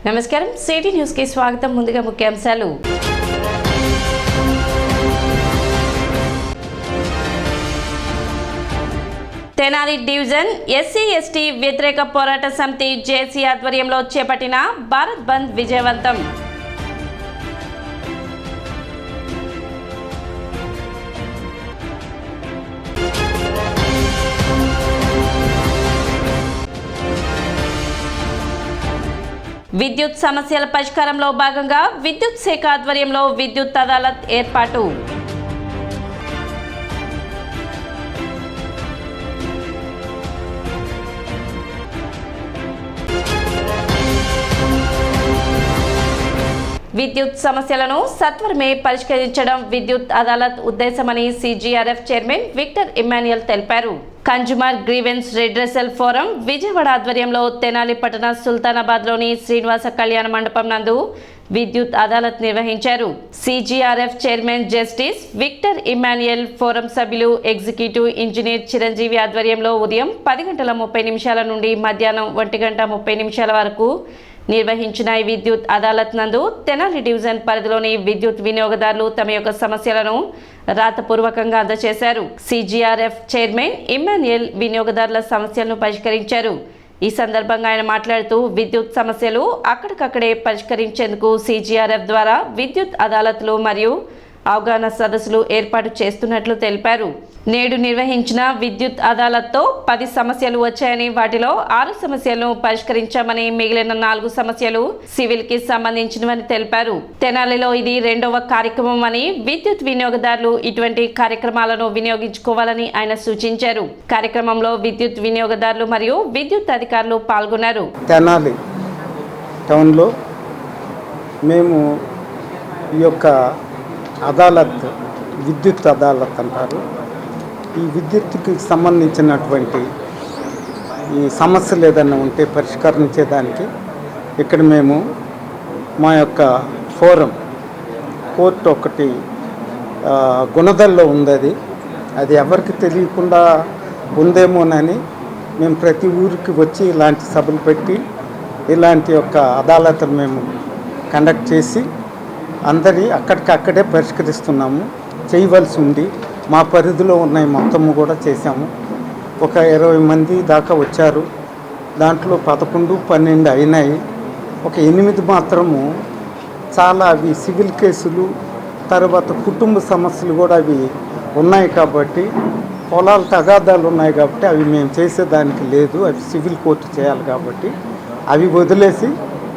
నమస్కారం, city news కి స్వాగతం. ముందుగా ముఖ్యాంశాలు. తెనాలి డివిజన్ ఎస్సీ ఎస్టీ వ్యతిరేక పోరాట సమితి జేసీ ఆధ్వర్యంలో చేపట్టిన భారత్ బంద్ విజయవంతం. విద్యుత్ సమస్యల పరిష్కారంలో భాగంగా విద్యుత్ శాఖ ఆధ్వర్యంలో విద్యుత్ అదాలత్ ఏర్పాటు. విద్యుత్ సమస్యలను సత్వరమే పరిష్కరించడం విద్యుత్ అదాలత్ ఉద్దేశమని CGRF చైర్మన్ విక్టర్ ఇమ్మాన్యుయల్ తెలిపారు. Consumer grievance redressal forum Vijayawada ఆధ్వర్యంలో తెనాలి పట్టణ సుల్తానాబాద్లోని శ్రీనివాస కళ్యాణ మండపం నందు విద్యుత్ అదాలత్ నిర్వహించారు. CGRF chairman justice Victor Emmanuel, forum సభ్యులు ఎగ్జిక్యూటివ్ ఇంజనీర్ చిరంజీవి ఆధ్వర్యంలో ఉదయం 10:30 నుండి మధ్యాహ్నం 1:30 వరకు నిర్వహించిన ఈ విద్యుత్ అదాలత్ నందు తెనాలి డివిజన్ పరిధిలోని విద్యుత్ వినియోగదారులు తమ యొక్క సమస్యలను రాతపూర్వకంగా అందజేశారు. CGRF చైర్మన్ ఇమ్మాన్యుయల్ వినియోగదారుల సమస్యలను పరిష్కరించారు. ఈ సందర్భంగా ఆయన మాట్లాడుతూ విద్యుత్ సమస్యలు అక్కడికక్కడే పరిష్కరించేందుకు CGRF ద్వారా విద్యుత్ అదాలత్లు మరియు అవగాహన సదస్సులు ఏర్పాటు చేస్తున్నట్లు తెలిపారు. నేడు నిర్వహించిన విద్యుత్ అదాలత్తో 10 సమస్యలు వచ్చాయని, వాటిలో 6 సమస్యలను పరిష్కరించామని, మిగిలిన 4 సమస్యలు సివిల్ కి సంబంధించినవని తెలిపారు. తెనాలిలో ఇది 2వ కార్యక్రమం అని, విద్యుత్ వినియోగదారులు ఇటువంటి కార్యక్రమాలను వినియోగించుకోవాలని ఆయన సూచించారు. కార్యక్రమంలో విద్యుత్ వినియోగదారులు మరియు విద్యుత్ అధికారులు పాల్గొన్నారు. తెనాలి టౌన్లో మేము ఈ యొక్క అదాలత్, విద్యుత్ అదాలత్ అంటారు. ఈ విద్యుత్కి సంబంధించినటువంటి ఈ సమస్యలు ఏదైనా ఉంటే పరిష్కరించేదానికి ఇక్కడ మేము మా యొక్క ఫోరం కోర్టు ఒకటి గుణదల్లో ఉంది. అది ఎవరికి తెలియకుండా ఉందేమోనని మేము ప్రతి ఊరికి వచ్చి ఇలాంటి సభలు పెట్టి ఇలాంటి యొక్క అదాలత్లు మేము కండక్ట్ చేసి అందరి అక్కడికక్కడే పరిష్కరిస్తున్నాము. చేయవలసి ఉండి మా పరిధిలో ఉన్నాయి మొత్తము కూడా చేశాము. ఒక 20 మంది దాకా వచ్చారు. దాంట్లో 11, 12 అయినాయి. ఒక 8 మాత్రము చాలా అవి సివిల్ కేసులు, తర్వాత కుటుంబ సమస్యలు కూడా అవి ఉన్నాయి. కాబట్టి పొలాల తగాదాలు ఉన్నాయి కాబట్టి అవి మేము చేసేదానికి లేదు, అవి సివిల్ కోర్టు చేయాలి. కాబట్టి అవి వదిలేసి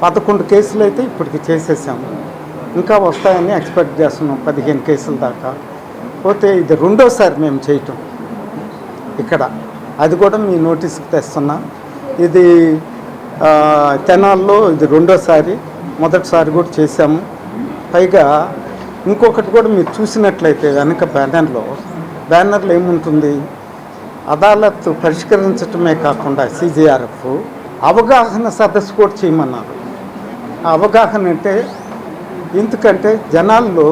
11 కేసులు అయితే ఇప్పటికి చేసేసాము. ఇంకా వస్తాయని ఎక్స్పెక్ట్ చేస్తున్నాం, 15 కేసుల దాకా. పోతే ఇది 2వసారి మేము చేయటం ఇక్కడ. అది కూడా మీ నోటీస్కి తెస్తున్నా. ఇది తెనాల్లో ఇది 2వసారి. మొదటిసారి కూడా చేశాము. పైగా ఇంకొకటి కూడా మీరు చూసినట్లయితే వెనక బ్యానర్లో ఏముంటుంది, అదాలత్ పరిష్కరించటమే కాకుండా CGRF అవగాహన సదస్సు కూడా చేయమన్నారు. ఆ అవగాహన అంటే ఎందుకంటే జనాల్లో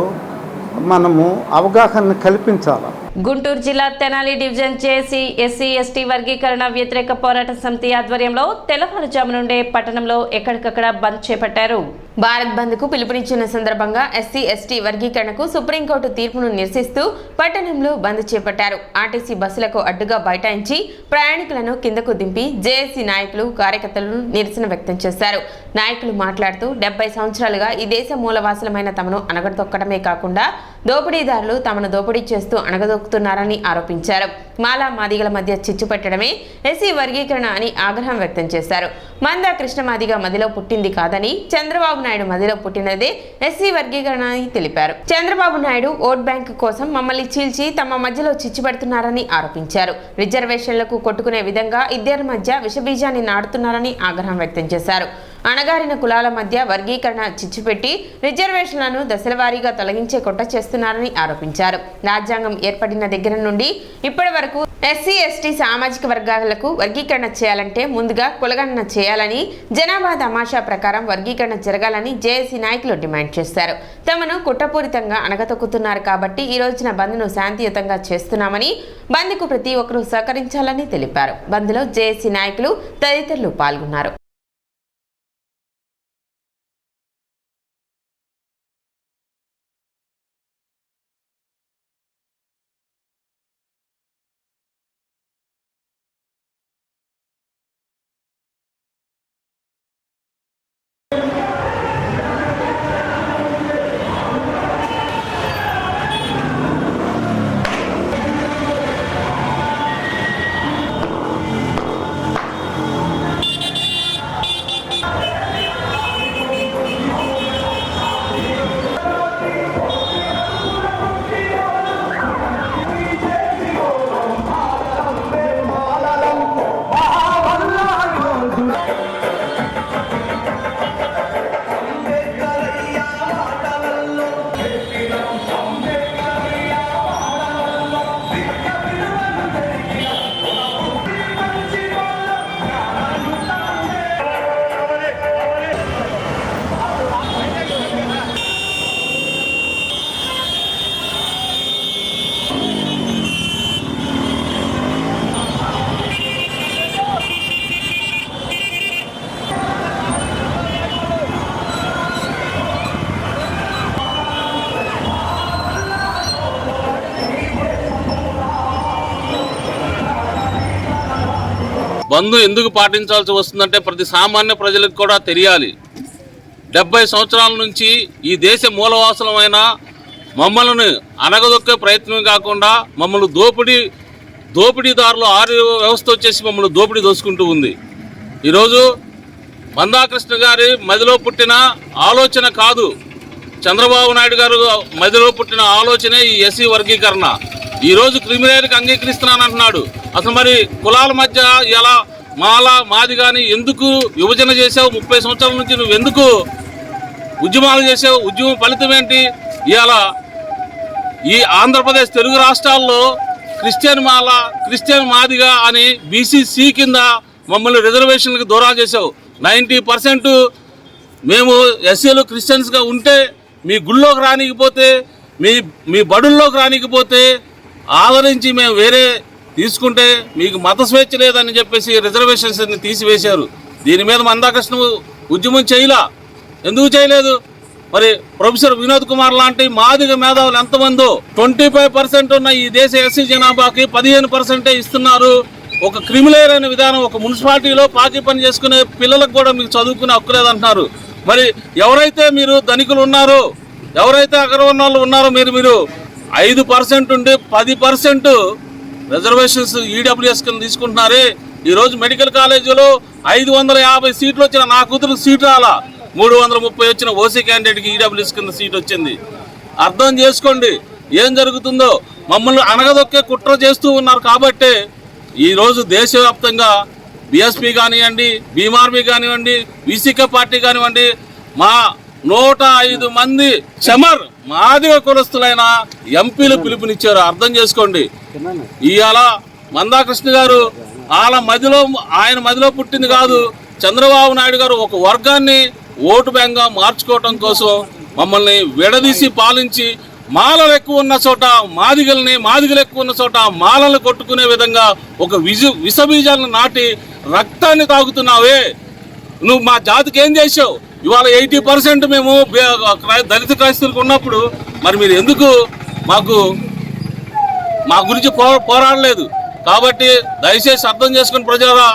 మనము అవగాహన కల్పించాలి. గుంటూరు జిల్లా తెనాలి డివిజన్ జేసీ ఎస్సీ ఎస్టీ వర్గీకరణ వ్యతిరేక పోరాట సమితి ఆధ్వర్యంలో తెల్లవారుజాము నుండే పట్టణంలో ఎక్కడికక్కడ బంద్ చేపట్టారు. భారత్ బంద్ కు పిలుపునిచ్చిన సందర్భంగా ఎస్సీ ఎస్టీ వర్గీకరణకు సుప్రీంకోర్టు తీర్పును నిరసిస్తూ పట్టణంలో బంద్ చేపట్టారు. ఆర్టీసీ బస్సులకు అడ్డుగా బైఠాయించి ప్రయాణికులను కిందకు దింపి జేఏసీ నాయకులు, కార్యకర్తలను నిరసన వ్యక్తం చేశారు. నాయకులు మాట్లాడుతూ 70 సంవత్సరాలుగా ఈ దేశ మూలవాసులమైన తమను అణగదొక్కడమే కాకుండా దోపిడీదారులు తమను దోపిడీ చేస్తూ అణగదొక్కుతున్నారని ఆరోపించారు. మాలా మాదిగల మధ్య చిచ్చు పెట్టడమే ఎస్సీ వర్గీకరణ అని ఆగ్రహం వ్యక్తం చేశారు. మందా కృష్ణమాదిగ మదిలో పుట్టింది కాదని, చంద్రబాబు నాయుడు మదిలో పుట్టినదే ఎస్సీ వర్గీకరణ అని తెలిపారు. చంద్రబాబు నాయుడు ఓట్ బ్యాంక్ కోసం మమ్మల్ని చీల్చి తమ మధ్యలో చిచ్చు పెడుతున్నారని ఆరోపించారు. రిజర్వేషన్లకు కొట్టుకునే విధంగా ఇద్దరి మధ్య విషబీజాన్ని నాటుతున్నారని ఆగ్రహం వ్యక్తం చేశారు. అణగారిన కులాల మధ్య వర్గీకరణ చిచ్చుపెట్టి రిజర్వేషన్లను దశలవారీగా తొలగించే కొట్ట చేస్తున్నారని ఆరోపించారు. రాజ్యాంగం ఏర్పడిన దగ్గర నుండి ఇప్పటి వరకు ఎస్సీ ఎస్టీ సామాజిక వర్గాలకు వర్గీకరణ చేయాలంటే ముందుగా కులగణన చేయాలని, జనాభా తమాషా ప్రకారం వర్గీకరణ జరగాలని జేఏసీ నాయకులు డిమాండ్ చేశారు. తమను కుట్రపూరితంగా అణగతొక్కుతున్నారు కాబట్టి ఈ రోజున బంద్ను శాంతియుతంగా చేస్తున్నామని, బంద్కు ప్రతి ఒక్కరూ సహకరించాలని తెలిపారు. బంద్లో జేఏసీ నాయకులు తదితరులు పాల్గొన్నారు. బంద్ ఎందుకు పాటించాల్సి వస్తుందంటే ప్రతి సామాన్య ప్రజలకు కూడా తెలియాలి. 70 సంవత్సరాల నుంచి ఈ దేశ మూలవాసులమైన మమ్మల్ని అనగదొక్కే ప్రయత్నం కాకుండా మమ్మల్ని దోపిడీదారులు వ్యవస్థ వచ్చేసి మమ్మల్ని దోపిడీ దోసుకుంటూ ఉంది. ఈరోజు మందాకృష్ణ గారి మదిలో పుట్టిన ఆలోచన కాదు, చంద్రబాబు నాయుడు గారు మదిలో పుట్టిన ఆలోచనే ఈ ఎస్సీ వర్గీకరణ. ఈరోజు క్రిమినల్కి అంగీకరిస్తున్నానంటున్నాడు. అసలు మరి కులాల మధ్య ఎలా మాది కానీ ఎందుకు విభజన చేసావు? 30 సంవత్సరాల నుంచి నువ్వు ఎందుకు ఉద్యమాలు చేసావు? ఉద్యమం ఫలితం ఏంటి? ఇవాళ ఈ ఆంధ్రప్రదేశ్ తెలుగు రాష్ట్రాల్లో క్రిస్టియన్ మాదిగా అని బీసీసీ కింద మమ్మల్ని రిజర్వేషన్లకు దూరం చేసావు. 90% మేము ఎస్సీలు క్రిస్టియన్స్గా ఉంటే మీ గుళ్ళోకి రానికపోతే మీ బడుల్లోకి రానికపోతే ఆదరించి మేము వేరే తీసుకుంటే మీకు మత స్వేచ్ఛ లేదని చెప్పేసి రిజర్వేషన్స్ తీసివేశారు. దీని మీద మందాకృష్ణ ఉద్యమం ఎందుకు చేయలేదు? మరి ప్రొఫెసర్ వినోద్ కుమార్ లాంటి మాదిగ మేధావులు ఎంతమందో 25% ఉన్న ఈ దేశ ఎస్సీ జనాభాకి 15% ఇస్తున్నారు. ఒక క్రిమినల్ అనే విధానం, ఒక మున్సిపాలిటీలో పాకి పని చేసుకునే పిల్లలకు కూడా మీకు చదువుకునే హక్కు లేదంటున్నారు. మరి ఎవరైతే మీరు ధనికులు ఉన్నారో, ఎవరైతే అగ్రవర్ణాలు ఉన్నారో మీరు 5% ఉండి 10% రిజర్వేషన్స్ ఈడబ్ల్యూఎస్ కింద తీసుకుంటున్నారే. ఈరోజు మెడికల్ కాలేజీలో 550 సీట్లు వచ్చిన నా కూతురుకు సీటు రాలా, 330 వచ్చిన ఓసీ క్యాండిడేట్కి ఈడబ్ల్యూఎస్ కింద సీట్ వచ్చింది. అర్థం చేసుకోండి ఏం జరుగుతుందో. మమ్మల్ని అనగదొక్కే కుట్ర చేస్తూ ఉన్నారు కాబట్టే ఈరోజు దేశవ్యాప్తంగా బీఎస్పీ కానివ్వండి, బీమార్బీ కానివ్వండి, వీసీకే పార్టీ కానివ్వండి, మా 105 మంది మాదిగ కులస్తులైన ఎంపీలు పిలుపునిచ్చారు. అర్థం చేసుకోండి. ఇవాళ మందాకృష్ణ గారు ఆయన మదిలో పుట్టింది కాదు. చంద్రబాబు నాయుడు గారు ఒక వర్గాన్ని ఓటు బ్యాంక్గా మార్చుకోవటం కోసం మమ్మల్ని విడదీసి పాలించి మాలలు ఎక్కువ ఉన్న చోట మాదిగలు ఎక్కువ ఉన్న చోట మాలలు కొట్టుకునే విధంగా ఒక విషబీజాలను నాటి రక్తాన్ని తాగుతున్నావే. నువ్వు మా జాతికి ఏం చేసావు? ఇవాళ 80% మేము దళిత క్రైస్తవులకు ఉన్నప్పుడు మరి మీరు ఎందుకు మా గురించి పోరాడలేదు? కాబట్టి దయచేసి అర్థం చేసుకుని ప్రజలారా,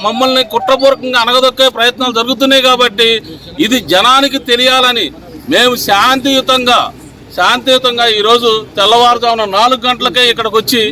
మమ్మల్ని కుట్రపూర్వకంగా అనగదొక్కే ప్రయత్నాలు జరుగుతున్నాయి. కాబట్టి ఇది జనానికి తెలియాలని మేము శాంతియుతంగా ఈరోజు తెల్లవారుజామున 4 గంటలకే ఇక్కడికి వచ్చి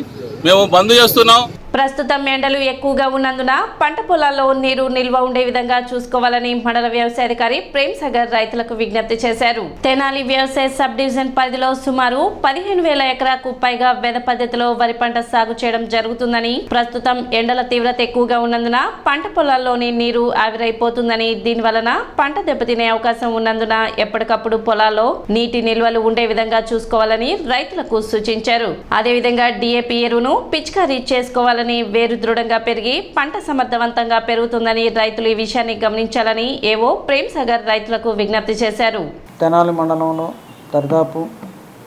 మేము బంద్ చేస్తున్నాం. ప్రస్తుతం ఎండలు ఎక్కువగా ఉన్నందున పంట పొలాల్లో నీరు నిల్వ ఉండే విధంగా చూసుకోవాలని మండల వ్యవసాయ అధికారి ప్రేమ్ సాగర్ రైతులకు విజ్ఞప్తి చేశారు. తెనాలి వ్యవసాయ సబ్ డివిజన్ పరిధిలో సుమారు 15,000 ఎకరాకు పైగా వెద పద్ధతిలో వరి పంట సాగు చేయడం జరుగుతుందని, ప్రస్తుతం ఎండల తీవ్రత ఎక్కువగా ఉన్నందున పంట పొలాల్లోని నీరు ఆవిరైపోతుందని, దీని వలన పంట దెబ్బతినే అవకాశం ఉన్నందున ఎప్పటికప్పుడు పొలాల్లో నీటి నిల్వలు ఉండే విధంగా చూసుకోవాలని రైతులకు సూచించారు. అదేవిధంగా DAP ఎరువును పిచికారీ చేసుకోవాలని, వేరు దృఢంగా పెరిగి పంట సమర్థవంతంగా పెరుగుతుందని రైతులు ఈ విషయాన్ని గమనించాలని ఏవో ప్రేమ్ సాగర్ రైతులకు విజ్ఞప్తి చేశారు. తెనాలి మండలంలో దాదాపు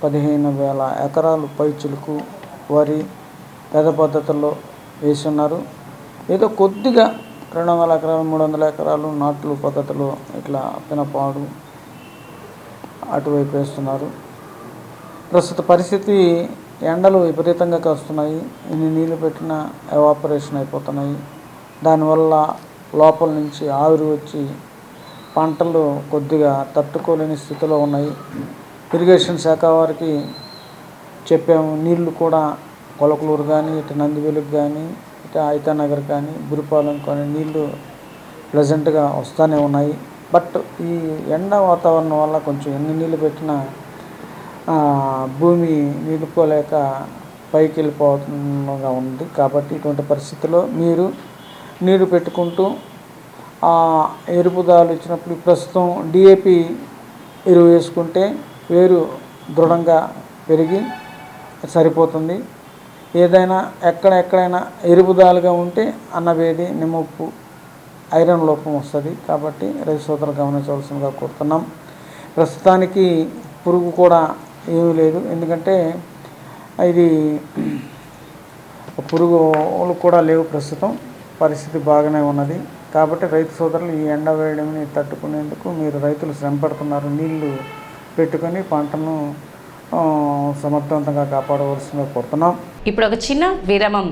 15,000 ఎకరాలు పైచులకు వరి పెద్ద పద్ధతుల్లో వేస్తున్నారు. ఏదో కొద్దిగా 200 ఎకరాలు 300 ఎకరాలు నాట్లు పద్ధతిలో ఇట్లా పినపాడు అటువైపు వేస్తున్నారు. ప్రస్తుత పరిస్థితి ఎండలు విపరీతంగా కాస్తున్నాయి. ఇన్ని నీళ్లు పెట్టినా ఎవాపరేషన్ అయిపోతున్నాయి. దానివల్ల లోపల నుంచి ఆవిరి వచ్చి పంటలు కొద్దిగా తట్టుకోలేని స్థితిలో ఉన్నాయి. ఇరిగేషన్ శాఖ వారికి చెప్పాము, నీళ్లు కూడా కొలకలూరు కానీ, ఇటు నందివెలుగు కానీ, ఇటు ఐతానగర్ కానీ, బురిపాలెం కానీ నీళ్లు ప్లెజెంట్గా వస్తూనే ఉన్నాయి. బట్ ఈ ఎండ వాతావరణం వల్ల కొంచెం ఎన్ని నీళ్ళు పెట్టినా భూమి నిలుపుకోలేక పైకి వెళ్ళిపోతుండగా ఉంది. కాబట్టి ఇటువంటి పరిస్థితుల్లో మీరు నీరు పెట్టుకుంటూ ఎరుపుదాలు ఇచ్చినప్పుడు ప్రస్తుతం DAP ఎరువు వేసుకుంటే వేరు దృఢంగా పెరిగి సరిపోతుంది. ఏదైనా ఎక్కడైనా ఎరుపుదాలుగా ఉంటే అన్నవేది నిమ్మప్పు ఐరన్ లోపం వస్తుంది. కాబట్టి రైతు సోదరులు గమనించవలసిందిగా కోరుతున్నాం. ప్రస్తుతానికి పురుగు కూడా ఏమీ లేదు, ఎందుకంటే ఇది పురుగులు కూడా లేవు. ప్రస్తుతం పరిస్థితి బాగానే ఉన్నది. కాబట్టి రైతు సోదరులు ఈ ఎండ వేయడంని తట్టుకునేందుకు మీరు రైతులు శ్రమ పడుతున్నారు. నీళ్లు పెట్టుకొని పంటను సమర్థవంతంగా కాపాడవలసిందిగా కోరుతున్నాం. ఇప్పుడు ఒక చిన్న విరామం.